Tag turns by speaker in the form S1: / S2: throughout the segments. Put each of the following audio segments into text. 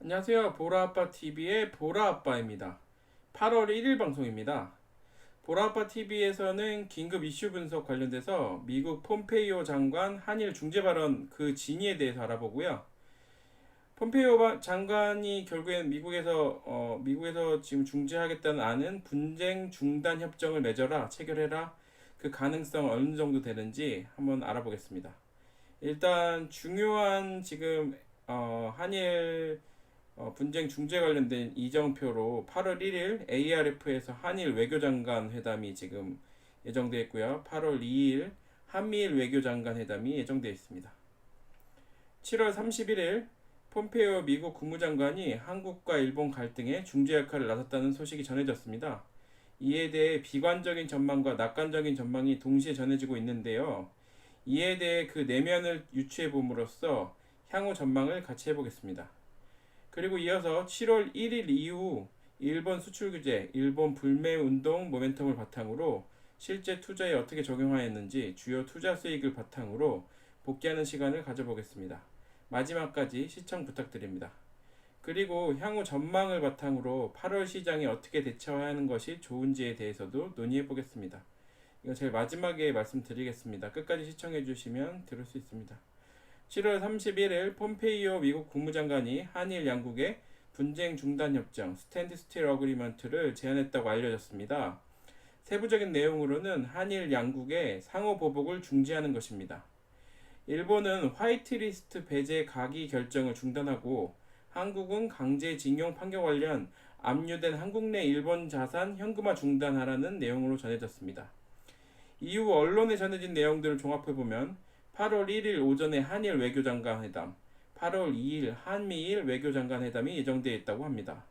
S1: 안녕하세요. 보라아빠TV의 보라아빠입니다. 8월 1일 방송입니다. 보라아빠TV에서는 긴급 이슈 분석 관련돼서 미국 폼페이오 장관 한일 중재 발언 그 진위에 대해서 알아보고요. 폼페이오 장관이 결국엔 미국에서 지금 중재하겠다는 안은 분쟁 중단 협정을 맺어라, 체결해라, 그 가능성 어느 정도 되는지 한번 알아보겠습니다. 일단 중요한 지금 한일 분쟁 중재 관련된 이정표로 8월 1일 ARF에서 한일 외교장관 회담이 지금 예정되어 있고요. 8월 2일 한미일 외교장관 회담이 예정되어 있습니다. 7월 31일 폼페이오 미국 국무장관이 한국과 일본 갈등에 중재 역할을 나섰다는 소식이 전해졌습니다. 이에 대해 비관적인 전망과 낙관적인 전망이 동시에 전해지고 있는데요. 이에 대해 그 내면을 유추해 봄으로써 향후 전망을 같이 해보겠습니다. 그리고 이어서 7월 1일 이후 일본 수출 규제, 일본 불매 운동 모멘텀을 바탕으로 실제 투자에 어떻게 적용하였는지 주요 투자 수익을 바탕으로 복귀하는 시간을 가져보겠습니다. 마지막까지 시청 부탁드립니다. 그리고 향후 전망을 바탕으로 8월 시장에 어떻게 대처하는 것이 좋은지에 대해서도 논의해 보겠습니다. 이거 제일 마지막에 말씀드리겠습니다. 끝까지 시청해 주시면 들을 수 있습니다. 7월 31일 폼페이오 미국 국무장관이 한일 양국의 분쟁 중단 협정 스탠드 스틸 어그리먼트를 제안했다고 알려졌습니다. 세부적인 내용으로는 한일 양국의 상호 보복을 중지하는 것입니다. 일본은 화이트리스트 배제 가기 결정을 중단하고 한국은 강제징용 판결 관련 압류된 한국 내 일본 자산 현금화 중단하라는 내용으로 전해졌습니다. 이후 언론에 전해진 내용들을 종합해보면 8월 1일 오전에 한일 외교장관 회담, 8월 2일 한미일 외교장관 회담이 예정되어 있다고 합니다.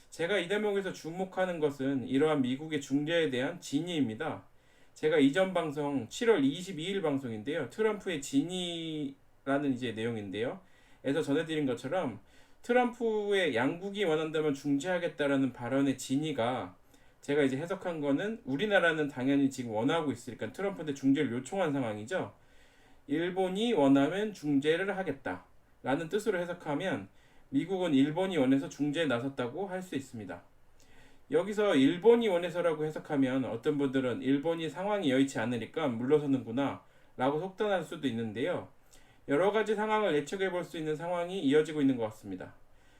S1: 제가 이 대목에서 주목하는 것은 이러한 미국의 중재에 대한 진위입니다. 제가 이전 방송 7월 22일 방송인데요. 트럼프의 진위라는 이제 내용인데요. 에서 전해드린 것처럼 트럼프의 양국이 원한다면 중재하겠다라는 발언의 진위가 제가 이제 해석한 거는 우리나라는 당연히 지금 원하고 있으니까 트럼프한테 중재를 요청한 상황이죠. 일본이 원하면 중재를 하겠다 라는 뜻으로 해석하면 미국은 일본이 원해서 중재에 나섰다고 할 수 있습니다. 여기서 일본이 원해서라고 해석하면 어떤 분들은 일본이 상황이 여의치 않으니까 물러서는구나 라고 속단할 수도 있는데요. 여러 가지 상황을 예측해 볼 수 있는 상황이 이어지고 있는 것 같습니다.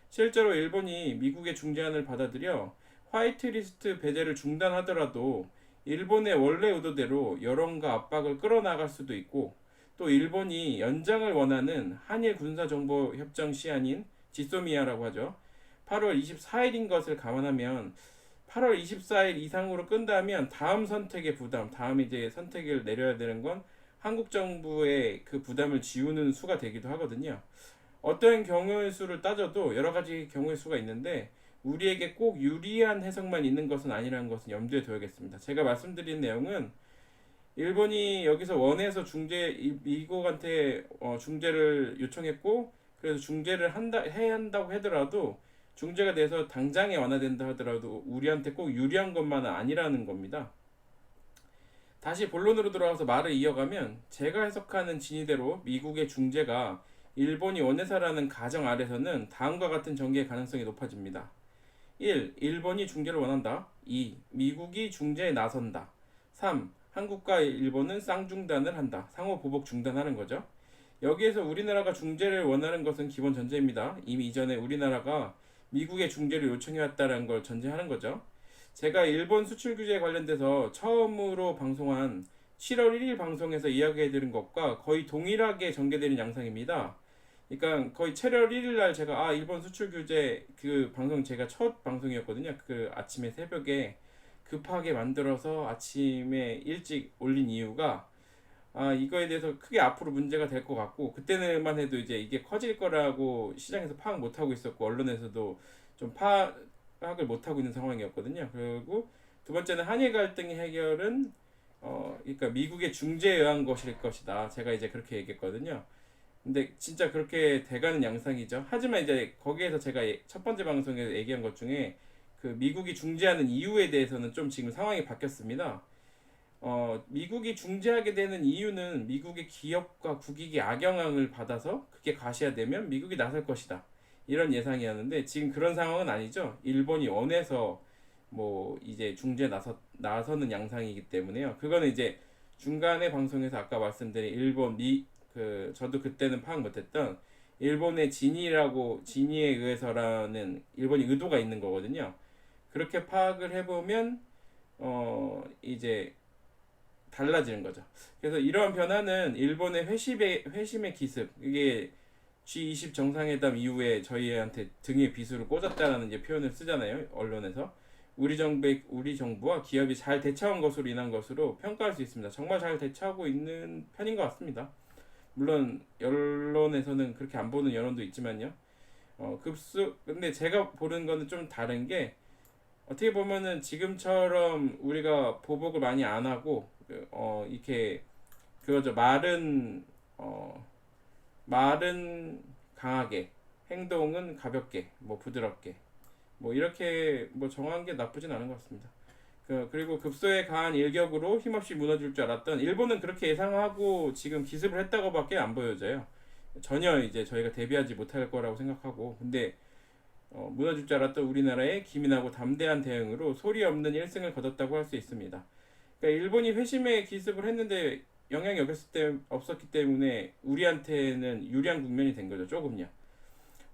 S1: 실제로 일본이 미국의 중재안을 받아들여 화이트리스트 배제를 중단하더라도 일본의 원래 의도대로 여론과 압박을 끌어나갈 수도 있고 또 일본이 연장을 원하는 한일 군사정보협정 시한인 지소미아라고 하죠. 8월 24일인 것을 감안하면 8월 24일 이상으로 끈다면 다음 선택의 부담, 다음 이제 선택을 내려야 되는 건 한국 정부의 그 부담을 지우는 수가 되기도 하거든요. 어떤 경우의 수를 따져도 여러 가지 경우의 수가 있는데 우리에게 꼭 유리한 해석만 있는 것은 아니라는 것은 염두에 둬야겠습니다. 제가 말씀드린 내용은 일본이 여기서 원해서 미국한테 중재를 요청했고 그래서 중재를 해야 한다고 하더라도 중재가 돼서 당장에 완화된다 하더라도 우리한테 꼭 유리한 것만은 아니라는 겁니다. 다시 본론으로 돌아와서 말을 이어가면 제가 해석하는 진위대로 미국의 중재가 일본이 원해서라는 가정 아래서는 다음과 같은 전개의 가능성이 높아집니다. 1. 일본이 중재를 원한다. 2. 미국이 중재에 나선다. 3. 한국과 일본은 쌍중단을 한다. 상호 보복 중단하는 거죠. 여기에서 우리나라가 중재를 원하는 것은 기본 전제입니다. 이미 이전에 우리나라가 미국의 중재를 요청해왔다는 걸 전제하는 거죠. 제가 일본 수출 규제에 관련돼서 처음으로 방송한 7월 1일 방송에서 이야기해드린 것과 거의 동일하게 전개되는 양상입니다. 그러니까 거의 7월 1일 날 제가 일본 수출 규제 그 방송 제가 첫 방송이었거든요. 그 아침에 새벽에 급하게 만들어서 아침에 일찍 올린 이유가 이거에 대해서 크게 앞으로 문제가 될 것 같고 그때만 해도 이제 이게 커질 거라고 시장에서 파악 못하고 있었고 언론에서도 좀 파악을 못하고 있는 상황이었거든요. 그리고 두 번째는 한일 갈등의 해결은 그러니까 미국의 중재에 의한 것일 것이다. 제가 이제 그렇게 얘기했거든요. 근데 진짜 그렇게 돼가는 양상이죠. 하지만 이제 거기에서 제가 첫 번째 방송에서 얘기한 것 중에 그 미국이 중재하는 이유에 대해서는 좀 지금 상황이 바뀌었습니다. 미국이 중재하게 되는 이유는 미국의 기업과 국익이 악영향을 받아서 그게 가시화되면 미국이 나설 것이다. 이런 예상이었는데 지금 그런 상황은 아니죠. 일본이 원해서 뭐 이제 중재 나서는 양상이기 때문에요. 그거는 이제 중간에 방송에서 아까 말씀드린 일본 저도 그때는 파악 못했던 일본의 진위에 의해서라는 일본이 의도가 있는 거거든요. 그렇게 파악을 해보면 이제 달라지는 거죠. 그래서 이러한 변화는 일본의 회심의 기습, 이게 G20 정상회담 이후에 저희한테 등에 비수를 꽂았다라는 이제 표현을 쓰잖아요. 언론에서. 우리 정부와 기업이 잘 대처한 것으로 인한 것으로 평가할 수 있습니다. 정말 잘 대처하고 있는 편인 것 같습니다. 물론 언론에서는 그렇게 안 보는 여론도 있지만요. 근데 제가 보는 거는 좀 다른 게 어떻게 보면은 지금처럼 우리가 보복을 많이 안 하고 이렇게 그거죠. 말은 강하게, 행동은 가볍게, 뭐 부드럽게, 뭐 이렇게 뭐 정한 게 나쁘진 않은 것 같습니다. 그리고 급소에 가한 일격으로 힘없이 무너질 줄 알았던 일본은 그렇게 예상하고 지금 기습을 했다고밖에 안 보여져요. 전혀 이제 저희가 대비하지 못할 거라고 생각하고, 근데 무너질 줄 알았던 우리나라의 기민하고 담대한 대응으로 소리 없는 1승을 거뒀다고 할 수 있습니다. 그러니까 일본이 회심에 기습을 했는데 영향이 없었기 때문에 우리한테는 유리한 국면이 된 거죠, 조금요.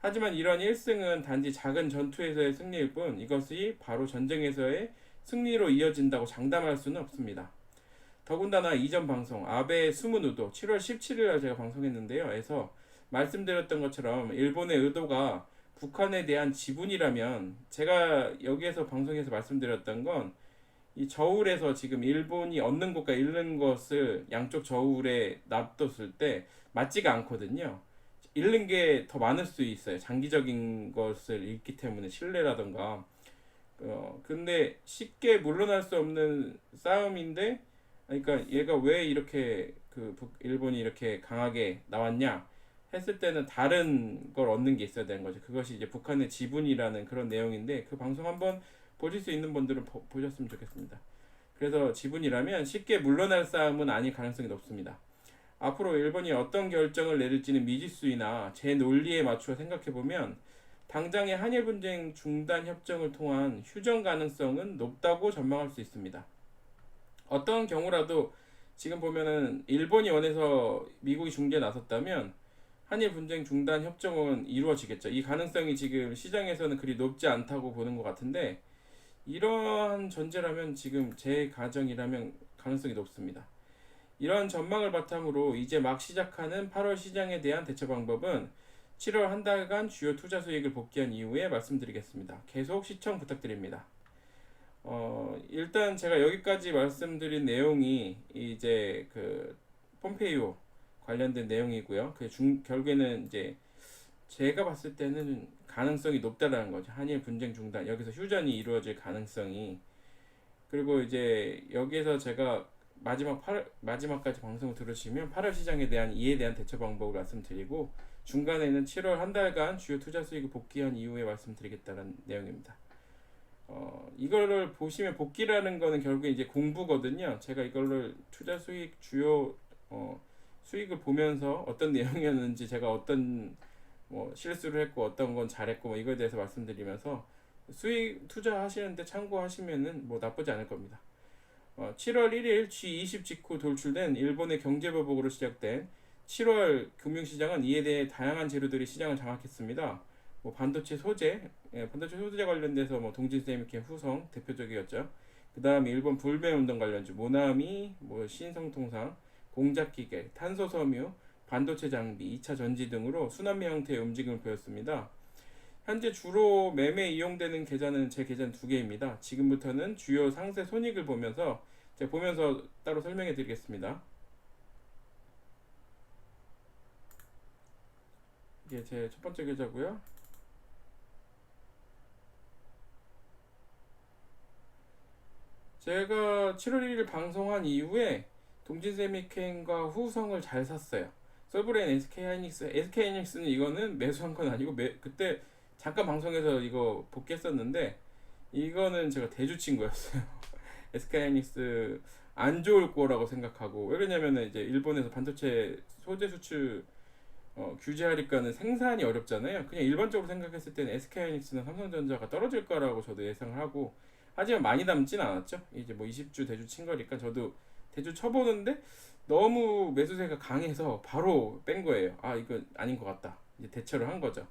S1: 하지만 이런 1승은 단지 작은 전투에서의 승리일 뿐 이것이 바로 전쟁에서의 승리로 이어진다고 장담할 수는 없습니다. 더군다나 이전 방송 아베의 숨은 의도 7월 17일 날 제가 방송했는데요. 에서 말씀드렸던 것처럼 일본의 의도가 북한에 대한 지분이라면 제가 여기에서 방송에서 말씀드렸던 건 이 저울에서 지금 일본이 얻는 것과 잃는 것을 양쪽 저울에 놔뒀을 때 맞지가 않거든요. 잃는 게 더 많을 수 있어요. 장기적인 것을 잃기 때문에 신뢰라던가. 근데 쉽게 물러날 수 없는 싸움인데, 그러니까 얘가 왜 이렇게 일본이 이렇게 강하게 나왔냐 했을 때는 다른 걸 얻는 게 있어야 되는 거죠. 그것이 이제 북한의 지분이라는 그런 내용인데 그 방송 한번 보실 수 있는 분들은 보셨으면 좋겠습니다. 그래서 지분이라면 쉽게 물러날 싸움은 아닐 가능성이 높습니다. 앞으로 일본이 어떤 결정을 내릴지는 미지수이나 제 논리에 맞추어 생각해보면 당장의 한일 분쟁 중단 협정을 통한 휴전 가능성은 높다고 전망할 수 있습니다. 어떤 경우라도 지금 보면은 일본이 원해서 미국이 중재에 나섰다면 한일 분쟁 중단 협정은 이루어지겠죠. 이 가능성이 지금 시장에서는 그리 높지 않다고 보는 것 같은데 이러한 전제라면 지금 제 가정이라면 가능성이 높습니다. 이런 전망을 바탕으로 이제 막 시작하는 8월 시장에 대한 대처 방법은 7월 한 달간 주요 투자 수익을 복귀한 이후에 말씀드리겠습니다. 계속 시청 부탁드립니다. 일단 제가 여기까지 말씀드린 내용이 이제 폼페이오 관련된 내용이고요. 결국에는 이제 제가 봤을 때는 가능성이 높다라는 거죠. 한일 분쟁 중단, 여기서 휴전이 이루어질 가능성이. 그리고 이제 여기에서 제가 마지막까지 방송을 들으시면 8월 시장에 대한 이에 대한 대처 방법을 말씀드리고 중간에는 7월 한 달간 주요 투자 수익을 복귀한 이후에 말씀드리겠다는 내용입니다. 이거를 보시면 복귀라는 거는 결국에 이제 공부거든요. 제가 이거를 투자 수익 주요 수익을 보면서 어떤 내용이었는지 제가 어떤 실수를 했고 어떤 건 잘했고 이거에 대해서 말씀드리면서 수익 투자하시는데 참고하시면은 나쁘지 않을 겁니다. 7월 1일 G20 직후 돌출된 일본의 경제보복으로 시작된 7월 금융시장은 이에 대해 다양한 재료들이 시장을 장악했습니다. 반도체 소재 관련돼서 동진세미케, 후성 대표적이었죠. 그 다음 일본 불매운동 관련주 모나미, 신성통상, 공작기계, 탄소섬유, 반도체 장비, 2차 전지 등으로 순환매 형태의 움직임을 보였습니다. 현재 주로 매매 이용되는 계좌는 제 계좌는 두 개입니다. 지금부터는 주요 상세 손익을 보면서 제가 따로 설명해 드리겠습니다. 이게 제 첫 번째 계좌고요. 제가 7월 1일 방송한 이후에 동진세미캔과 후성을 잘 샀어요. 서브레인 SK하이닉스는 이거는 매수한 건 아니고 그때 잠깐 방송에서 이거 복귀했었는데 이거는 제가 대주친 거였어요. SK하이닉스 안 좋을 거라고 생각하고 왜 그러냐면은 이제 일본에서 반도체 소재 수출 규제하니까는 생산이 어렵잖아요. 그냥 일반적으로 생각했을 때는 SK하이닉스나 삼성전자가 떨어질 거라고 저도 예상을 하고, 하지만 많이 남진 않았죠. 이제 뭐 20주 대주 친 거니까 저도 대주 쳐보는데 너무 매수세가 강해서 바로 뺀 거예요. 아, 이거 아닌 것 같다. 이제 대처를 한 거죠.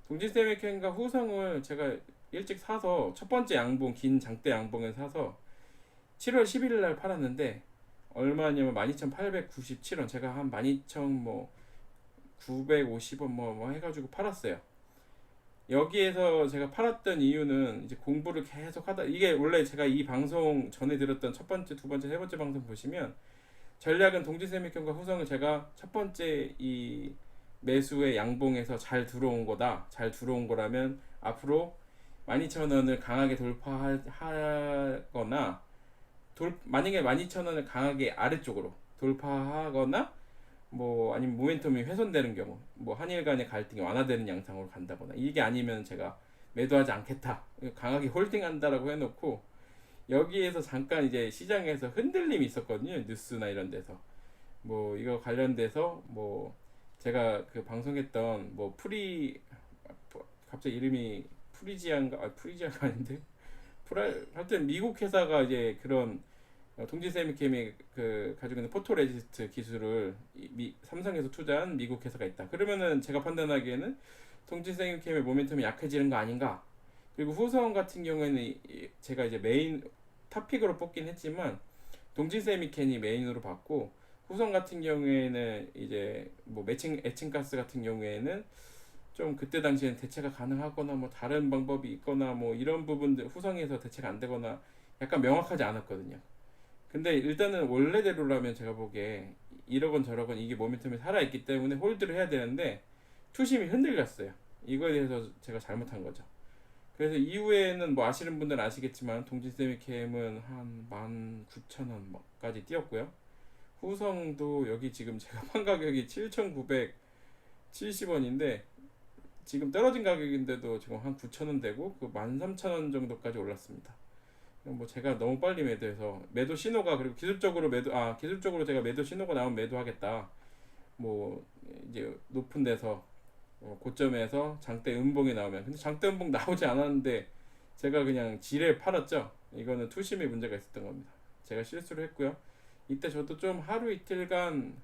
S1: 동진세미캔과 후성을 제가 일찍 사서 첫 번째 양봉, 긴 장대 양봉에 사서 7월 11일 날 팔았는데 얼마냐면 12,897원. 제가 한 12,000 뭐 950원 뭐 해가지고 팔았어요. 여기에서 제가 팔았던 이유는 이제 공부를 계속 하다, 이게 원래 제가 이 방송 전에 들었던 첫 번째, 두 번째, 세 번째 방송 보시면 전략은 동지세미경과 후성을 제가 첫 번째 이 매수의 양봉에서 잘 들어온 거다. 잘 들어온 거라면 앞으로 12,000원을 강하게 돌파하거나, 만약에 12,000원을 강하게 아래쪽으로 돌파하거나, 뭐 아니면 모멘텀이 훼손되는 경우, 뭐 한일 간의 갈등이 완화되는 양상으로 간다거나, 이게 아니면 제가 매도하지 않겠다, 강하게 홀딩한다라고 해놓고, 여기에서 잠깐 이제 시장에서 흔들림이 있었거든요. 뉴스나 이런 데서 뭐 이거 관련돼서 뭐 제가 그 방송했던 뭐 갑자기 이름이 프리지안가, 프리지안가 아닌데, 하여튼 미국 회사가 이제 그런 동지세미캠이 그 가지고 있는 포토레지스트 기술을 삼성에서 투자한 미국 회사가 있다. 그러면은 제가 판단하기에는 동지세미캠의 모멘텀이 약해지는 거 아닌가. 그리고 후성 같은 경우에는 제가 이제 메인 탑픽으로 뽑긴 했지만 동지세미켄이 메인으로 봤고, 후성 같은 경우에는 이제 뭐 에칭가스 같은 경우에는 좀 그때 당시에는 대체가 가능하거나 뭐 다른 방법이 있거나 뭐 이런 부분들, 후성에서 대체가 안 되거나 약간 명확하지 않았거든요. 근데 일단은 원래대로라면 제가 보기에 1억 원 저억 원 이게 모멘텀이 살아있기 때문에 홀드를 해야 되는데 투심이 흔들렸어요. 이거에 대해서 제가 잘못한 거죠. 그래서 이후에는 뭐 아시는 분들은 아시겠지만 동진세미캠은 한 19,000원까지 뛰었고요. 후성도 여기 지금 제가 판 가격이 7,970원인데 지금 떨어진 가격인데도 지금 한 9,000원 되고 그 13,000원 정도까지 올랐습니다. 뭐 제가 너무 빨리 매도해서 매도 신호가, 그리고 기술적으로 제가 매도 신호가 나오면 매도하겠다. 뭐 이제 높은 데서 고점에서 장대 음봉이 나오면, 근데 장대 음봉 나오지 않았는데 제가 그냥 지레 팔았죠. 이거는 투심의 문제가 있었던 겁니다. 제가 실수를 했고요. 이때 저도 좀 하루 이틀간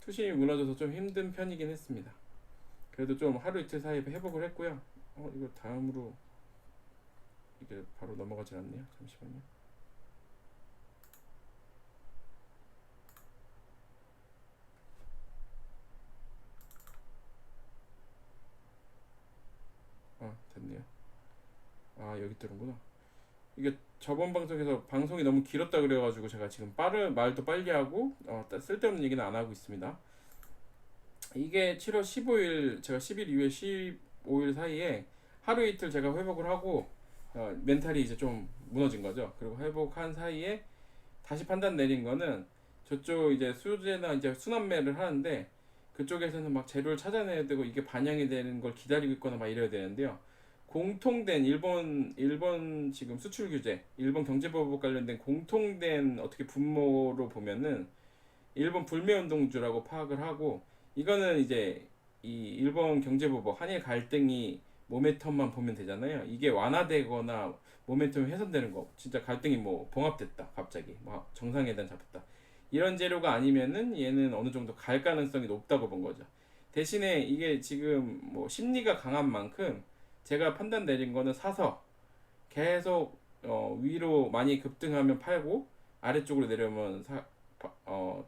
S1: 투심이 무너져서 좀 힘든 편이긴 했습니다. 그래도 좀 하루 이틀 사이에 회복을 했고요. 이거 다음으로 이게 바로 넘어가질 않네요. 잠시만요. 됐네요. 여기 뜨는구나. 이게 저번 방송에서 방송이 너무 길었다 그래가지고 제가 지금 말도 빨리 하고 쓸데없는 얘기는 안 하고 있습니다. 이게 7월 15일, 제가 10일 이후에 15일 사이에 하루 이틀 제가 회복을 하고 멘탈이 이제 좀 무너진 거죠. 그리고 회복한 사이에 다시 판단 내린 거는, 저쪽 이제 수제나 이제 순환매를 하는데 그쪽에서는 막 재료를 찾아내야 되고 이게 반영이 되는 걸 기다리고 있거나 막 이래야 되는데요. 공통된 일본 지금 수출 규제, 일본 경제보복 관련된 공통된 어떻게 분모로 보면은 일본 불매운동주라고 파악을 하고, 이거는 이제 이 일본 경제보복, 한일 갈등이 모멘텀만 보면 되잖아요. 이게 완화되거나 모멘텀이 훼손되는 거, 진짜 갈등이 뭐 봉합됐다, 갑자기 뭐 정상회담 잡혔다, 이런 재료가 아니면은 얘는 어느 정도 갈 가능성이 높다고 본 거죠. 대신에 이게 지금 뭐 심리가 강한 만큼 제가 판단 내린 거는 사서 계속 위로 많이 급등하면 팔고 아래쪽으로 내려오면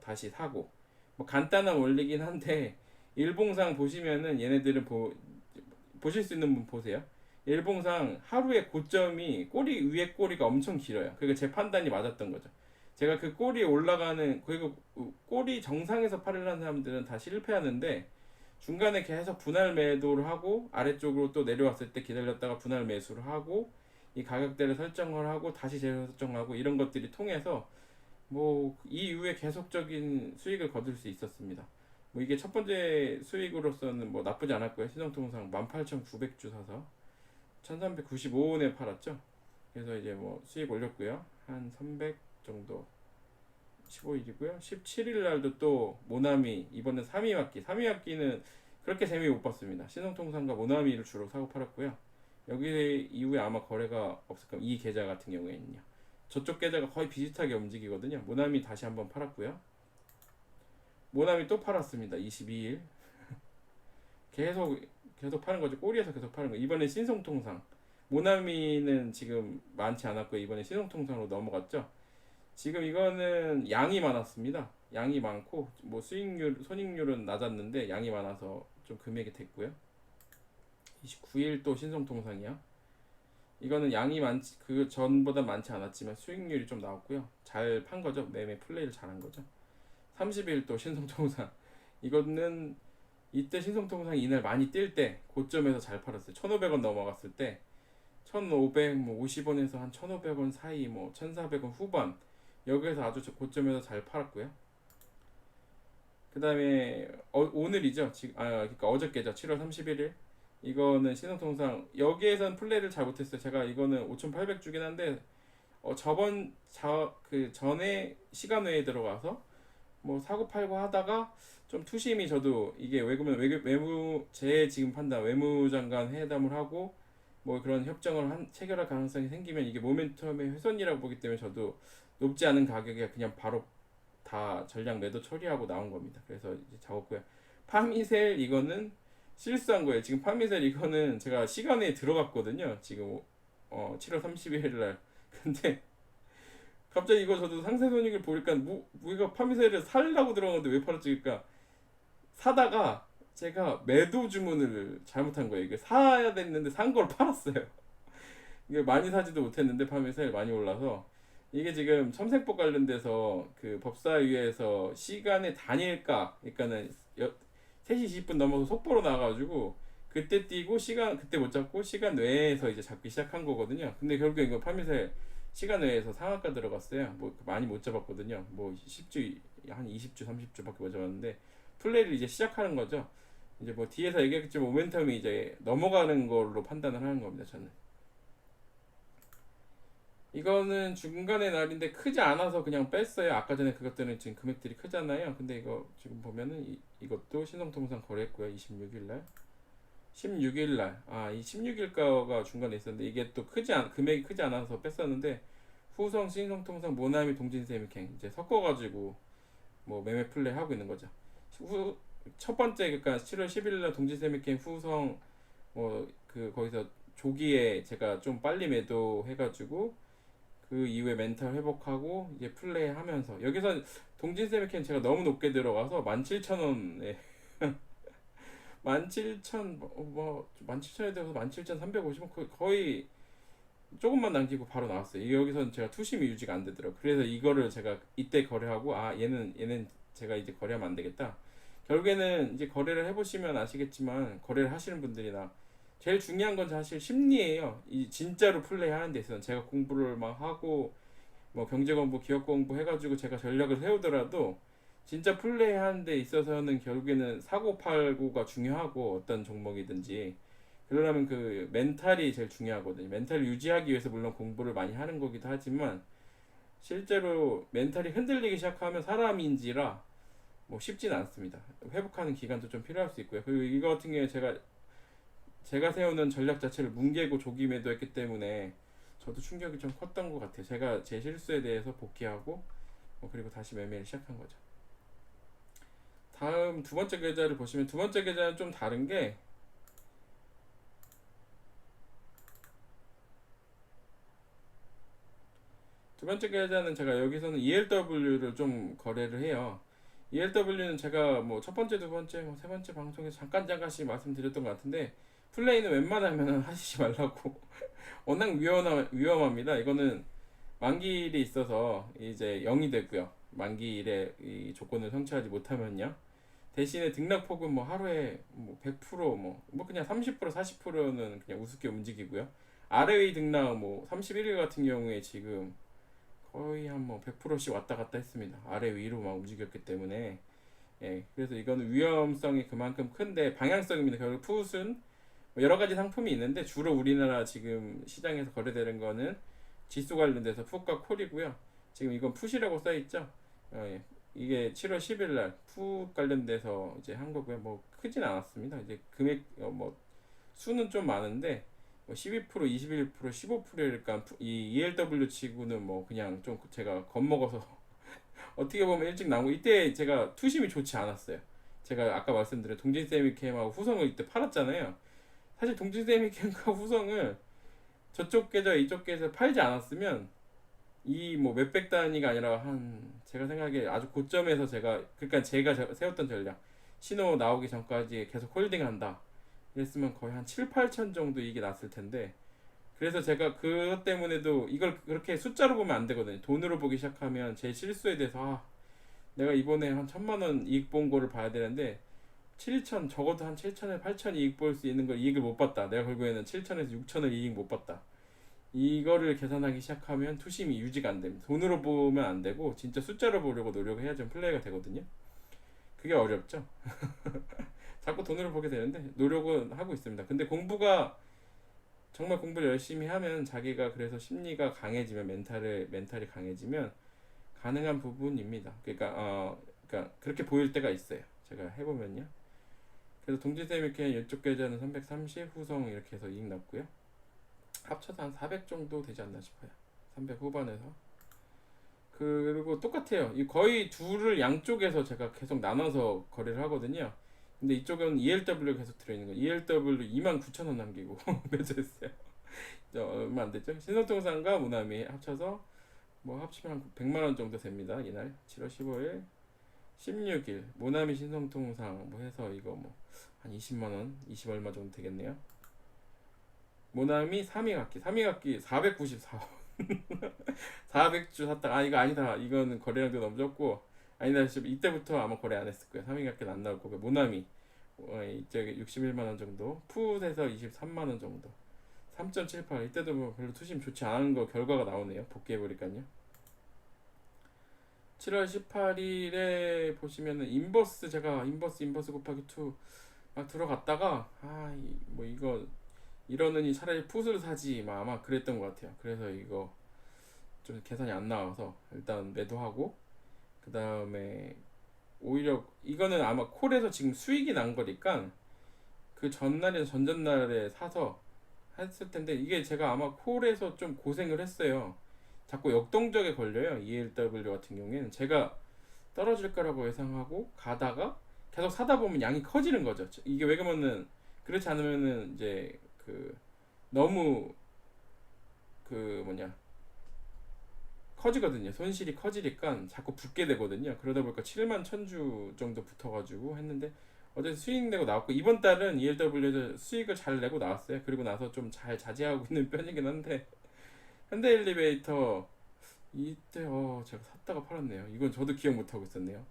S1: 다시 사고, 뭐 간단한 원리긴 한데, 일봉상 보시면은 얘네들은 보실 수 있는 분 보세요. 일봉상 하루의 고점이 꼬리 위에 꼬리가 엄청 길어요. 그게 제 판단이 맞았던 거죠. 제가 그 꼬리에 올라가는, 그리고 꼬리 정상에서 팔으려는 사람들은 다 실패하는데 중간에 계속 분할 매도를 하고 아래쪽으로 또 내려왔을 때 기다렸다가 분할 매수를 하고 이 가격대를 설정을 하고 다시 재설정하고 이런 것들이 통해서 뭐 이후에 계속적인 수익을 거둘 수 있었습니다. 뭐 이게 첫 번째 수익으로서는 뭐 나쁘지 않았고요. 시정통상 18,900주 사서 1395원에 팔았죠. 그래서 이제 뭐 수익 올렸고요. 한 300 정도 15일이고요. 17일 날도 또 모나미, 이번엔 3위 맞기. 3위 맞기는 그렇게 재미 못 봤습니다. 신성통상과 모나미를 주로 사고 팔았고요. 여기 이후에 아마 거래가 없을 겁니다. 이 계좌 같은 경우에는요. 저쪽 계좌가 거의 비슷하게 움직이거든요. 모나미 다시 한번 팔았고요. 모나미 또 팔았습니다. 22일. 계속 파는 거죠. 꼬리에서 계속 파는 거. 이번에 신성통상. 모나미는 지금 많지 않았고 이번에 신성통상으로 넘어갔죠. 지금 이거는 양이 많았습니다. 양이 많고 뭐 손익률은 낮았는데 양이 많아서 좀 금액이 됐고요. 29일 또 신성통상이야. 이거는 양이 많지 그 전보다 많지 않았지만 수익률이 좀 나왔고요. 잘 판 거죠. 매매 플레이를 잘한 거죠. 30일 또 신성통상. 이거는 이때 신성통상 이날 많이 뛸 때 고점에서 잘 팔았어요. 1,500원 넘어갔을 때 1,500, 뭐 50원에서 한 1,500원 사이, 뭐 1,400원 후반 여기에서 아주 고점에서 잘 팔았고요. 그 다음에 오늘이죠. 지금 그러니까 어저께죠. 7월 31일. 이거는 신성통상 여기에선 플레이를 잘 못했어요. 제가 이거는 5,800 주긴 한데 그 전에 시간 외에 들어가서 뭐 사고 팔고 하다가 좀 투심이 저도 이게 외무 제 지금 판단 외무장관 회담을 하고 뭐 그런 협정을 체결할 가능성이 생기면 이게 모멘텀의 훼손이라고 보기 때문에 저도 높지 않은 가격에 그냥 바로 다 전량 매도 처리하고 나온 겁니다. 그래서 이제 작업고요. 파미셀 이거는 실수한 거예요. 지금 파미셀 이거는 제가 시간에 들어갔거든요. 지금 7월 30일 날. 근데 갑자기 이거 저도 상세 손익을 보니까 우리가 파미셀을 살라고 들어갔는데 왜 팔았지? 그러니까 사다가 제가 매도 주문을 잘못한 거예요. 이게 사야 됐는데 산 걸 팔았어요. 이게 많이 사지도 못했는데 파미셀 많이 올라서 이게 지금 첨세법 관련돼서 그 법사위에서 시간에 다닐까, 그러니까는 3시 20분 넘어서 속보로 나와가지고 그때 뛰고 시간 그때 못 잡고 시간 외에서 이제 잡기 시작한 거거든요. 근데 결국에 이거 파미셀 시간 외에서 상한가 들어갔어요. 뭐 많이 못 잡았거든요. 뭐 10주 한 20주 30주밖에 못 잡았는데 플레이를 이제 시작하는 거죠. 이제 뭐 뒤에서 얘기했지만 모멘텀이 이제 넘어가는 걸로 판단을 하는 겁니다. 저는 이거는 중간의 날인데 크지 않아서 그냥 뺐어요. 아까 전에 그것들은 지금 금액들이 크잖아요. 근데 이거 지금 보면은 이것도 신성통상 거래했고요. 26일 날 16일 날 이 16일 가가 중간에 있었는데 이게 또 금액이 크지 않아서 뺐었는데 후성 신성통상 모나미 동진세미캥 이제 섞어가지고 뭐 매매 플레이 하고 있는 거죠. 첫 번째 그러니까 7월 11일 날 동진세미캥 후성 뭐 그 거기서 조기에 제가 좀 빨리 매도해가지고 그 이후에 멘탈 회복하고 이제 플레이 하면서 여기서 동진세미캔 제가 너무 높게 들어가서 17,000원에 17,000 뭐 17,000에 들어서 17,350원 거의 조금만 남기고 바로 나왔어요. 여기서는 제가 투심이 유지가 안 되더라고요. 그래서 이거를 제가 이때 거래하고 얘는 제가 이제 거래하면 안 되겠다. 결국에는 이제 거래를 해보시면 아시겠지만 거래를 하시는 분들이나 제일 중요한 건 사실 심리예요. 이 진짜로 플레이 하는 데 있어서 제가 공부를 막 하고 뭐 경제 공부, 기업 공부 해가지고 제가 전략을 세우더라도 진짜 플레이 하는 데 있어서는 결국에는 사고 팔고가 중요하고 어떤 종목이든지 그러려면 그 멘탈이 제일 중요하거든요. 멘탈을 유지하기 위해서 물론 공부를 많이 하는 거기도 하지만 실제로 멘탈이 흔들리기 시작하면 사람인지라 뭐 쉽진 않습니다. 회복하는 기간도 좀 필요할 수 있고요. 그리고 이거 같은 경우에 제가 세우는 전략 자체를 뭉개고 조기 매도했기 때문에 저도 충격이 좀 컸던 것 같아요. 제가 제 실수에 대해서 복귀하고 그리고 다시 매매를 시작한 거죠. 다음 두 번째 계좌를 보시면 두 번째 계좌는 좀 다른 게 두 번째 계좌는 제가 여기서는 ELW를 좀 거래를 해요. ELW는 제가 뭐 첫 번째, 두 번째, 뭐 세 번째 방송에서 잠깐씩 말씀드렸던 것 같은데 플레이는 웬만하면 하시지 말라고 워낙 위험합니다. 이거는 만기일이 있어서 이제 0이 되고요. 만기일에 이 조건을 성취하지 못하면요. 대신에 등락폭은 뭐 하루에 뭐 100% 뭐 그냥 30% 40%는 그냥 우습게 움직이고요. 아래의 등락 뭐 31일 같은 경우에 지금 거의 한 뭐 100%씩 왔다 갔다 했습니다. 아래 위로 막 움직였기 때문에 그래서 이거는 위험성이 그만큼 큰데 방향성입니다. 결국 풋은 여러 가지 상품이 있는데 주로 우리나라 지금 시장에서 거래되는 거는 지수 관련돼서 풋과 콜이고요. 지금 이건 풋이라고 써 있죠. 이게 7월 10일 날 푸 관련돼서 이제 한 거고요. 뭐 크진 않았습니다. 이제 금액 뭐 수는 좀 많은데 뭐 12%, 21%, 15%니까 이 ELW 치고는 뭐 그냥 좀 제가 겁먹어서 어떻게 보면 일찍 나온 거. 이때 제가 투심이 좋지 않았어요. 제가 아까 말씀드린 동진세미캠하고 후성을 이때 팔았잖아요. 사실 동진세미캠과 후성을 저쪽 계좌 이쪽 계좌 팔지 않았으면 이 뭐 몇백 단위가 아니라 한 제가 생각에 아주 고점에서 제가 세웠던 전략 신호 나오기 전까지 계속 홀딩한다 이랬으면 거의 한 7, 8천 정도 이익이 났을 텐데, 그래서 제가 그것 때문에도 이걸 그렇게 숫자로 보면 안 되거든요. 돈으로 보기 시작하면 제 실수에 대해서 내가 이번에 한 1,000만 원 이익 본 거를 봐야 되는데 7천, 적어도 한 7천에 8천 이익 볼 수 있는 걸 이익을 못 봤다. 내가 결국에는 7천에서 6천을 이익 못 봤다. 이거를 계산하기 시작하면 투심이 유지가 안 됩니다. 돈으로 보면 안 되고 진짜 숫자로 보려고 노력을 해야 좀 플레이가 되거든요. 그게 어렵죠. 자꾸 돈으로 보게 되는데 노력은 하고 있습니다. 근데 공부가 정말 공부를 열심히 하면 자기가 그래서 심리가 강해지면 멘탈이 강해지면 가능한 부분입니다. 그러니까 그렇게 보일 때가 있어요. 제가 해보면요. 그래서 동지쌤 이렇게 이쪽 계좌는 330, 후성 이렇게 해서 이익 났고요. 합쳐서 한 400 정도 되지 않나 싶어요. 300 후반에서. 그리고 똑같아요. 이 거의 둘을 양쪽에서 제가 계속 나눠서 거래를 하거든요. 근데 이쪽은 ELW 계속 들어있는 거예요. ELW 29,000원 남기고 매수했어요. 얼마 안 됐죠? 신성통상과 모나미 합쳐서 뭐 합치면 한 100만 원 정도 됩니다. 이날 7월 15일, 16일 모나미 신성통상 뭐 해서 이거 뭐 한 20만 원, 20 얼마 정도 되겠네요. 모나미 3위각기 494원. 400주 샀다가 이거 아니다. 이거는 거래량도 너무 적고 아니다 싶으면 이때부터 아마 거래 안 했을 거예요. 3위각기는 안 나올 거고 모나미 이쪽에 61만 원 정도, 풋에서 23만 원 정도. 3.78 이때도 뭐 별로 투심 좋지 않은 거 결과가 나오네요. 복귀해 보니까요. 7월 18일에 보시면은 제가 인버스 곱하기 2 막 들어갔다가 뭐 이거 이러느니 차라리 풋을 사지 막 아마 그랬던 것 같아요. 그래서 이거 좀 계산이 안 나와서 일단 매도하고, 그 다음에 오히려 이거는 아마 콜에서 지금 수익이 난 거니까 그 전날이나 전전날에 사서 했을 텐데, 이게 제가 아마 콜에서 좀 고생을 했어요. 자꾸 역동적에 걸려요. ELW 같은 경우에는 제가 떨어질 거라고 예상하고 가다가 계속 사다 보면 양이 커지는 거죠. 이게 왜 그러면은, 그렇지 않으면은 이제 너무 커지거든요. 손실이 커지니까 자꾸 붙게 되거든요. 그러다 보니까 7만 1,000주 정도 붙어가지고 했는데 어제 수익 내고 나왔고, 이번 달은 ELW에서 수익을 잘 내고 나왔어요. 그리고 나서 좀 잘 자제하고 있는 편이긴 한데, 현대엘리베이터 이때 제가 샀다가 팔았네요. 이건 저도 기억 못하고 있었네요.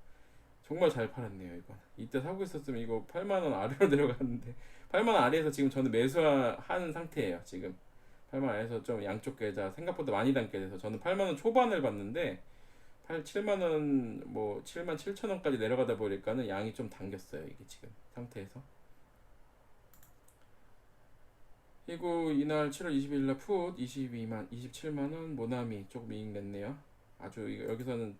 S1: 정말 잘 팔았네요. 이건 이때 사고 있었으면 이거 8만 원 아래로 내려갔는데 8만 원 아래에서 지금 저는 매수하는 상태예요. 지금 8만 원에서 좀 양쪽 계좌 생각보다 많이 담게 돼서 저는 8만 원 초반을 봤는데 7만 원, 뭐 7만 7천 원까지 내려가다 보니까는 양이 좀 당겼어요. 이게 지금 상태에서. 그리고 이날 7월 20일 날풋 27만 원 모나미 조금 이익 냈네요. 아주 여기서는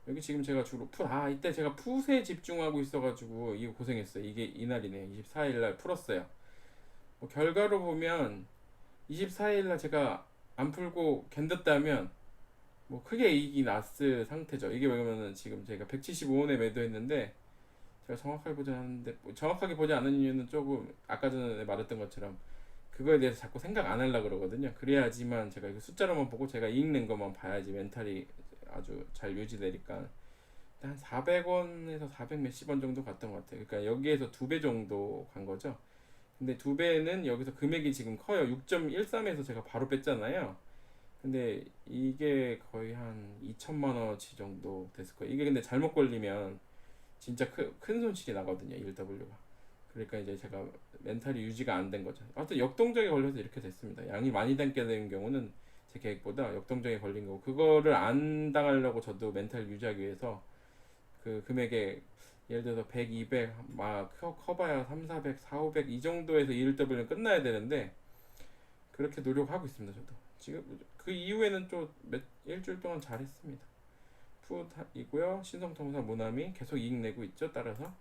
S1: 여기 지금 제가 주로 이때 제가 풋에 집중하고 있어가지고 이거 고생했어요. 이게 이날이네요. 24일 날 풀었어요. 뭐 결과로 보면 24일 날 제가 안 풀고 견뎠다면 뭐 크게 이익이 났을 상태죠. 이게 왜냐면은 지금 제가 175원에 매도했는데 제가 정확하게 보지 않았는데, 정확하게 보지 않은 이유는 조금 아까 전에 말했던 것처럼 그거에 대해서 자꾸 생각 안 하려고 그러거든요. 그래야지만 제가 이거 숫자로만 보고 제가 이익 낸 것만 봐야지 멘탈이 아주 잘 유지되니까 한 400원에서 400 몇십 원 정도 갔던 것 같아요. 그러니까 여기에서 2배 정도 간 거죠. 근데 2배는 여기서 금액이 지금 커요. 6.13에서 제가 바로 뺐잖아요. 근데 이게 거의 한 2천만 원어치 정도 됐을 거예요. 이게 근데 잘못 걸리면 진짜 큰 손실이 나거든요. 1W가. 그러니까 이제 제가 멘탈이 유지가 안 된 거죠. 하여튼 역동적에 걸려서 이렇게 됐습니다. 양이 많이 담게 되는 경우는 제 계획보다 역동적에 걸린 거고, 그거를 안 당하려고 저도 멘탈 유지하기 위해서 그 금액에 예를 들어서 100, 200 막 커봐야 3, 400, 4, 500 이 정도에서 1W는 끝나야 되는데 그렇게 노력하고 있습니다. 저도 지금 그 이후에는 좀 일주일 동안 잘했습니다. 풋이고요. 신성통상 모나미 계속 이익 내고 있죠. 따라서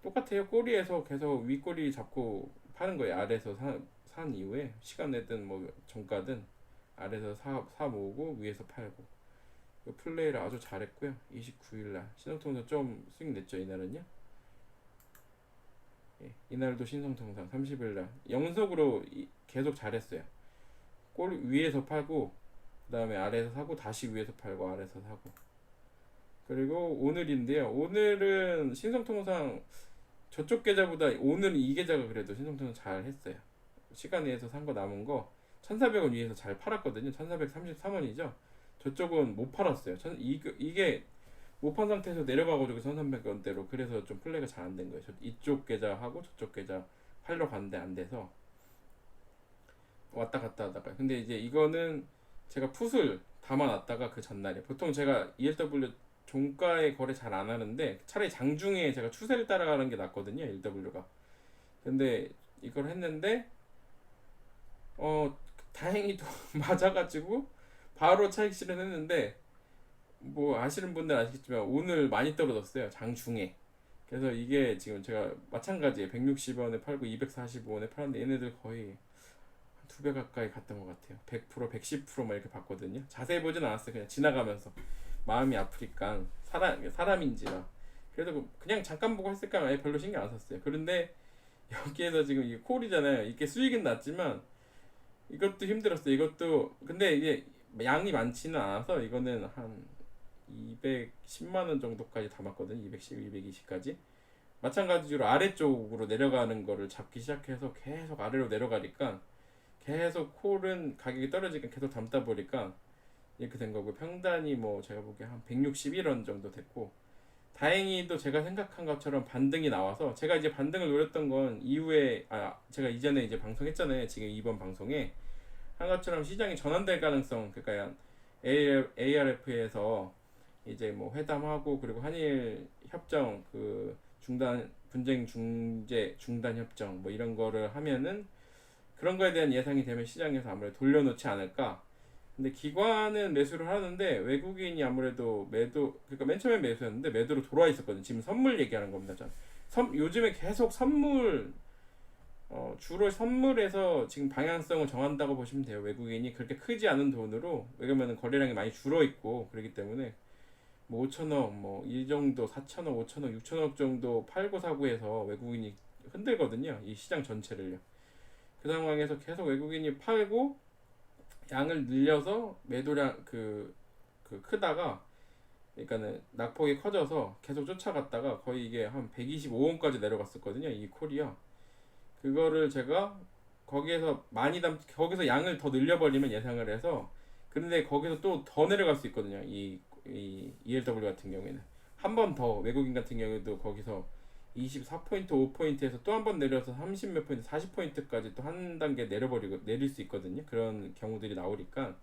S1: 똑같아요. 꼬리에서 계속 윗꼬리 잡고 파는 거예요. 아래에서 산 이후에 시간 내든 뭐 정가든 아래에서 사 모으고 위에서 팔고. 그 플레이를 아주 잘했고요. 29일날 신성통상 좀 수익 냈죠. 이날은요. 예, 이날도 신성통상 30일날 연속으로 계속 잘했어요. 꼬리 위에서 팔고 그 다음에 아래에서 사고 다시 위에서 팔고 아래에서 사고. 그리고 오늘인데요. 오늘은 신성통상 저쪽 계좌보다 오늘은 이 계좌가 그래도 신성통상 잘 했어요. 시간 내에서 산 거 남은 거 1,400원 위에서 잘 팔았거든요. 1,433원이죠. 저쪽은 못 팔았어요. 이게 못 판 상태에서 내려가가지고 1,300원대로. 그래서 좀 플레이가 잘 안 된 거예요. 이쪽 계좌하고 저쪽 계좌 팔러 갔는데 안 돼서 왔다 갔다 하다가. 근데 이제 이거는 제가 풋을 담아놨다가 그 전날에 보통 제가 ELW 종가에 거래 잘 안 하는데 차라리 장중에 제가 추세를 따라가는 게 낫거든요. ELW가. 근데 이걸 했는데 다행히도 맞아가지고 바로 차익 실현했는데 뭐 아시는 분들 아시겠지만 오늘 많이 떨어졌어요. 장중에. 그래서 이게 지금 제가 마찬가지예요. 160원에 팔고 245원에 팔았는데 얘네들 거의 2배 가까이 갔던 것 같아요. 100%, 110%막 이렇게 봤거든요. 자세히 보진 않았어요. 그냥 지나가면서 마음이 아프니까 사람인지라. 그래도 그냥 잠깐 보고 했을까 아예 별로 신경 안 썼어요. 그런데 여기에서 지금 이게 콜이잖아요. 이게 수익은 낮지만 이것도 힘들었어요. 이것도 근데 이게 양이 많지는 않아서 이거는 한 210만 원 정도까지 담았거든요. 210, 220까지. 마찬가지로 아래쪽으로 내려가는 거를 잡기 시작해서 계속 아래로 내려가니까 계속 콜은 가격이 떨어지니까 계속 담다 보니까 이렇게 된 거고, 평단이 뭐 제가 보기에 한 161원 정도 됐고, 다행히도 제가 생각한 것처럼 반등이 나와서 제가 이제 반등을 노렸던 건 이후에 제가 이전에 이제 방송했잖아요. 지금 이번 방송에 한 것처럼 시장이 전환될 가능성, 그러니까 ARF에서 이제 뭐 회담하고 그리고 한일 협정 그 중단 분쟁 중재 중단 협정 뭐 이런 거를 하면은 그런 거에 대한 예상이 되면 시장에서 아무래도 돌려놓지 않을까. 근데 기관은 매수를 하는데 외국인이 아무래도 매도, 그러니까 맨 처음에 매수였는데 매도로 돌아와 있었거든요. 지금 선물 얘기하는 겁니다. 요즘에 계속 선물, 주로 선물에서 지금 방향성을 정한다고 보시면 돼요. 외국인이 그렇게 크지 않은 돈으로, 왜냐면 거래량이 많이 줄어 있고 그렇기 때문에 뭐 5천억 뭐 이 정도, 4천억 5천억 6천억 정도 팔고 사고 해서 외국인이 흔들거든요. 이 시장 전체를요. 그 상황에서 계속 외국인이 팔고 양을 늘려서 매도량 크다가, 그러니까는 낙폭이 커져서 계속 쫓아갔다가 거의 이게 한 125원까지 내려갔었거든요. 이 콜이요. 그거를 제가 거기에서 거기서 양을 더 늘려버리면 예상을 해서, 그런데 거기서 또 더 내려갈 수 있거든요. 이 ELW 같은 경우에는 한 번 더, 외국인 같은 경우에도 거기서 24포인트 5포인트에서 또 한 번 내려서 30 몇 포인트 40포인트까지 또 한 단계 내릴 수 있거든요. 그런 경우들이 나오니까.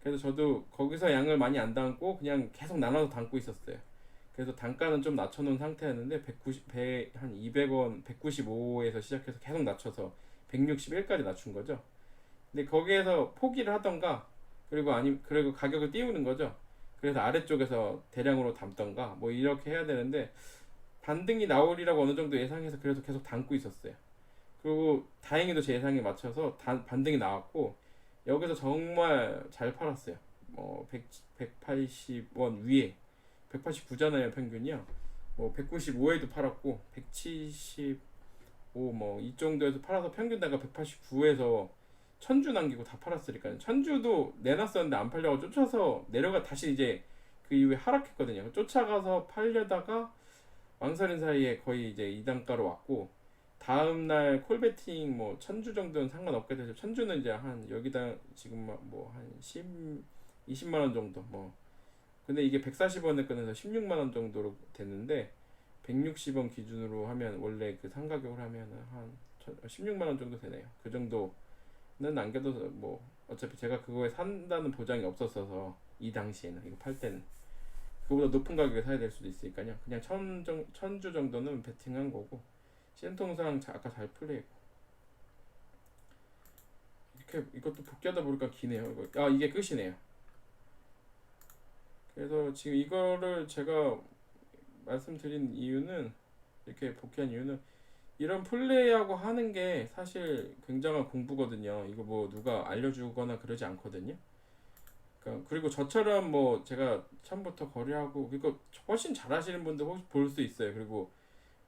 S1: 그래서 저도 거기서 양을 많이 안 담고 그냥 계속 나눠서 담고 있었어요. 그래서 단가는 좀 낮춰놓은 상태였는데 한 200원 195에서 시작해서 계속 낮춰서 161까지 낮춘 거죠. 근데 거기에서 포기를 하던가, 그리고 가격을 띄우는 거죠. 그래서 아래쪽에서 대량으로 담던가 뭐 이렇게 해야 되는데, 반등이 나오리라고 어느 정도 예상해서 그래도 계속 담고 있었어요. 그리고 다행히도 제 예상에 맞춰서 반등이 나왔고, 여기서 정말 잘 팔았어요. 180원 위에, 189잖아요 평균이요. 뭐 195에도 팔았고 175 뭐 이 정도에서 팔아서 평균 단가 189에서 천주 남기고 다 팔았으니까요. 천주도 내놨었는데 안 팔려고 쫓아서 내려가 다시 이제 그 이후에 하락했거든요. 쫓아가서 팔려다가 왕설인 사이에 거의 이제 이 단가로 왔고, 다음날 콜베팅 뭐 천주 정도는 상관없게 되죠. 천주는 이제 한 여기다 지금 뭐 한 20만 원 정도 뭐, 근데 이게 140원에 끊어서 16만 원 정도로 됐는데 160원 기준으로 하면 원래 그 상가격으로 하면은 한 16만 원 정도 되네요. 그 정도는 남겨둬서 뭐 어차피 제가 그거에 산다는 보장이 없었어서 이 당시에는, 이거 팔 때는 그보다 높은 가격에 사야 될 수도 있으니까요. 그냥 천주 정도는 베팅한 거고, 신통상 아까 잘 플레이했고. 이렇게 이것도 복귀하다 보니까 기네요. 이게 끝이네요. 그래서 지금 이거를 제가 말씀드린 이유는, 이렇게 복귀한 이유는, 이런 플레이하고 하는 게 사실 굉장한 공부거든요. 이거 뭐 누가 알려주거나 그러지 않거든요. 그러니까 그리고 저처럼 뭐 제가 처음부터 거래하고, 그리고 훨씬 잘하시는 분들 혹시 볼 수 있어요. 그리고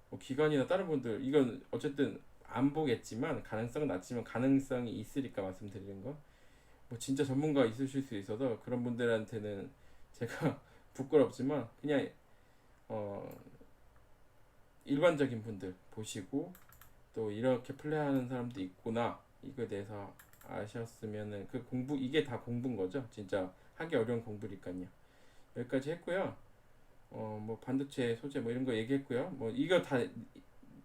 S1: 뭐 기관이나 다른 분들, 이건 어쨌든 안 보겠지만 가능성은 낮지만 가능성이 있으니까 말씀드리는 거. 뭐 진짜 전문가 있으실 수 있어서 그런 분들한테는 제가 부끄럽지만 그냥 어 일반적인 분들 보시고, 또 이렇게 플레이하는 사람도 있구나, 이거에 대해서 아셨으면은, 그 공부, 이게 다 공부인 거죠. 진짜 하기 어려운 공부니까요. 여기까지 했고요. 뭐 반도체 소재 뭐 이런 거 얘기했고요. 뭐 이거 다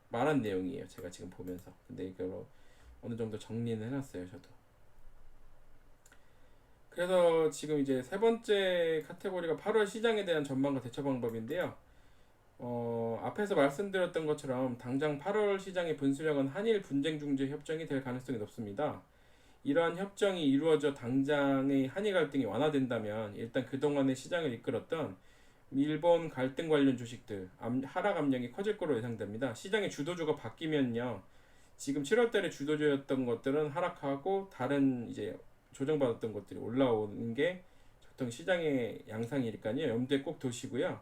S1: 말한 내용이에요. 제가 지금 보면서. 근데 이거 어느 정도 정리는 해놨어요, 저도. 그래서 지금 이제 세 번째 카테고리가 8월 시장에 대한 전망과 대처 방법인데요. 앞에서 말씀드렸던 것처럼 당장 8월 시장의 분수령은 한일 분쟁 중재 협정이 될 가능성이 높습니다. 이러한 협정이 이루어져 당장의 한일 갈등이 완화된다면 일단 그동안의 시장을 이끌었던 일본 갈등 관련 주식들 하락 압력이 커질 거로 예상됩니다. 시장의 주도주가 바뀌면요, 지금 7월달에 주도주였던 것들은 하락하고 다른 이제 조정받았던 것들이 올라오는 게 보통 시장의 양상이니까요. 염두에 꼭 두시고요.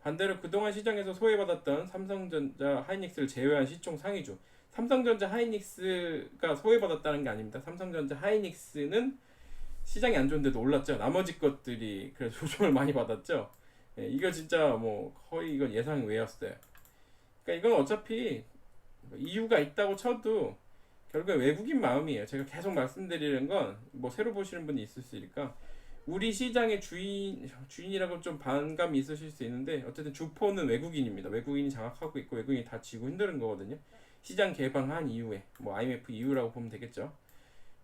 S1: 반대로 그동안 시장에서 소외받았던 삼성전자, 하이닉스를 제외한 시총 상위주. 삼성전자, 하이닉스가 소외받았다는 게 아닙니다. 삼성전자, 하이닉스는 시장이 안 좋은데도 올랐죠. 나머지 것들이 그래서 조정을 많이 받았죠. 예, 이거 진짜 뭐 거의 이건 예상 외였어요. 그러니까 이건 어차피 이유가 있다고 쳐도 결국에 외국인 마음이에요. 제가 계속 말씀드리는 건 뭐 새로 보시는 분이 있을 수 있으니까, 우리 시장의 주인이라고 좀 반감이 있으실 수 있는데 어쨌든 주포는 외국인입니다. 외국인이 장악하고 있고 외국인이 다 지고 흔드는 거거든요. 시장 개방한 이후에 뭐 IMF 이후라고 보면 되겠죠.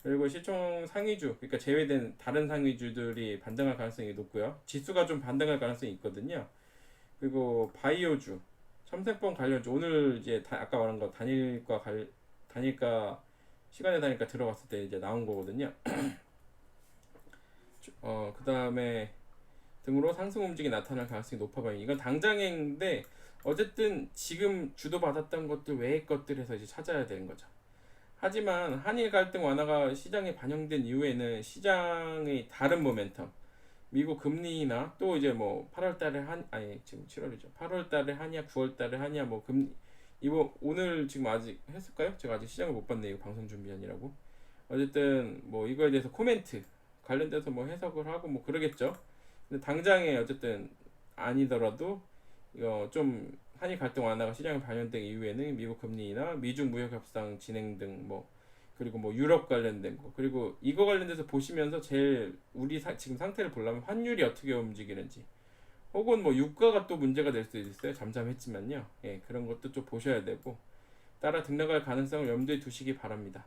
S1: 그리고 시총 상위주, 그러니까 제외된 다른 상위주들이 반등할 가능성이 높고요. 지수가 좀 반등할 가능성이 있거든요. 그리고 바이오주, 첨생병 관련주, 오늘 이제 아까 말한 거 단일가 시간에 다니까 들어갔을 때 이제 나온 거거든요. 그 다음에 등으로 상승 움직임이 나타날 가능성이 높아 보이니 이건 당장인데, 어쨌든 지금 주도받았던 것들 외의 것들에서 이제 찾아야 되는 거죠. 하지만 한일 갈등 완화가 시장에 반영된 이후에는 시장의 다른 모멘텀, 미국 금리나 또 이제 뭐 8월 달에 아니 지금 7월이죠. 8월 달에 하냐 9월 달에 하냐 뭐 금리, 이거 오늘 지금 아직 했을까요? 제가 아직 시장을 못 봤네요. 방송 준비하느라고. 어쨌든 뭐 이거에 대해서 코멘트 관련돼서 뭐 해석을 하고 뭐 그러겠죠. 근데 당장에 어쨌든 아니더라도 이거 좀 한일 갈등 완화가 시장에 반영된 이후에는 미국 금리나 미중 무역 협상 진행 등 뭐, 그리고 뭐 유럽 관련된 거, 그리고 이거 관련돼서 보시면서 제일 우리 지금 상태를 보려면 환율이 어떻게 움직이는지, 혹은 뭐 유가가 또 문제가 될 수도 있어요. 잠잠했지만요. 예, 그런 것도 좀 보셔야 되고, 따라 등락할 가능성을 염두에 두시기 바랍니다.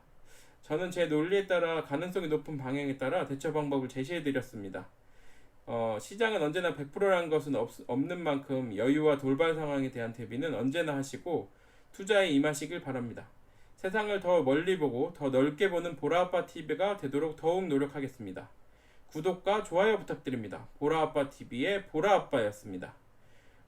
S1: 저는 제 논리에 따라 가능성이 높은 방향에 따라 대처 방법을 제시해 드렸습니다. 시장은 언제나 100%라는 것은 없는 만큼 여유와 돌발 상황에 대한 대비는 언제나 하시고 투자에 임하시길 바랍니다. 세상을 더 멀리 보고 더 넓게 보는 보라아빠 TV가 되도록 더욱 노력하겠습니다. 구독과 좋아요 부탁드립니다. 보라아빠 TV의 보라아빠였습니다.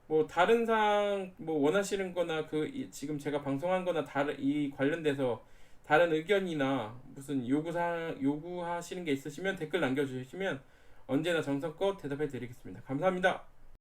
S1: 뭐 다른 사항 뭐 원하시는 거나 지금 제가 방송한 거나 다른 이 관련돼서 다른 의견이나 무슨 요구하시는 게 있으시면 댓글 남겨주시면 언제나 정성껏 대답해 드리겠습니다. 감사합니다.